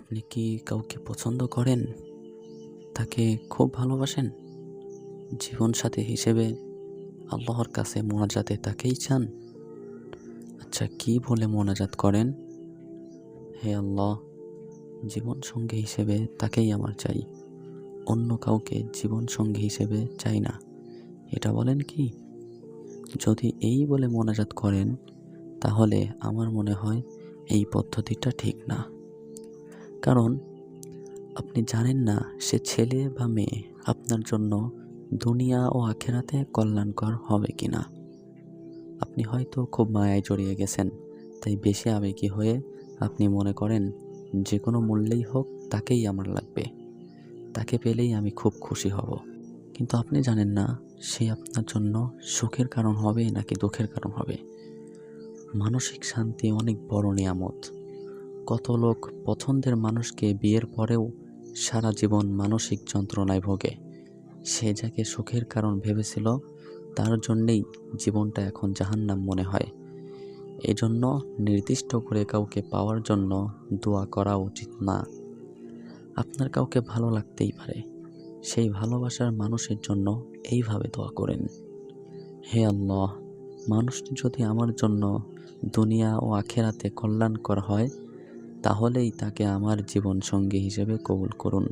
আপনি কি কাউকে পছন্দ করেন? তাকে খুব ভালোবাসেন? জীবনসাথী হিসেবে আল্লাহর কাছে মোনাজাতে তাকেই চান? আচ্ছা, কি বলে মোনাজাত করেন? হে আল্লাহ, জীবনসঙ্গী হিসেবে তাকেই আমার চাই। অন্য কাউকে জীবনসঙ্গী হিসেবে চাই না। এটা বলেন কি? যদি এই বলে মোনাজাত করেন, তাহলে আমার মনে হয় এই পদ্ধতিটা ঠিক না। কারণ আপনি জানেন না সে ছেলে বা মেয়ে আপনার জন্য দুনিয়া ও আখিরাতে কল্যাণকর হবে কিনা। আপনি হয়তো খুব মায়ায় জড়িয়ে গেছেন, তাই বেশি আবেগী হয়ে আপনি মনে করেন যে কোনো মূল্যেই হোক তাকেই আমার লাগবে, তাকে পেলেই আমি খুব খুশি হব। কিন্তু আপনি জানেন না সে আপনার জন্য সুখের কারণ হবে নাকি দুঃখের কারণ হবে। মানসিক শান্তি অনেক বড় নিয়ামত। কত লোক পছন্দের মানুষকে বিয়ের পরেও সারা জীবন মানসিক যন্ত্রণায় ভোগে। সে যাকে সুখের কারণ ভেবেছিল তার জন্যেই জীবনটা এখন জাহান্নাম মনে হয়। এজন্য নির্দিষ্ট করে কাউকে পাওয়ার জন্য দোয়া করা উচিত না। আপনার কাউকে ভালো লাগতেই পারে, সেই ভালোবাসার মানুষের জন্য এইভাবে দোয়া করেন: হে আল্লাহ, মানুষটি যদি আমার জন্য দুনিয়া ও আখিরাতে কল্যাণকর হয়, তাহলেই তাকে আমার জীবন সঙ্গী হিসেবে কবুল করুন।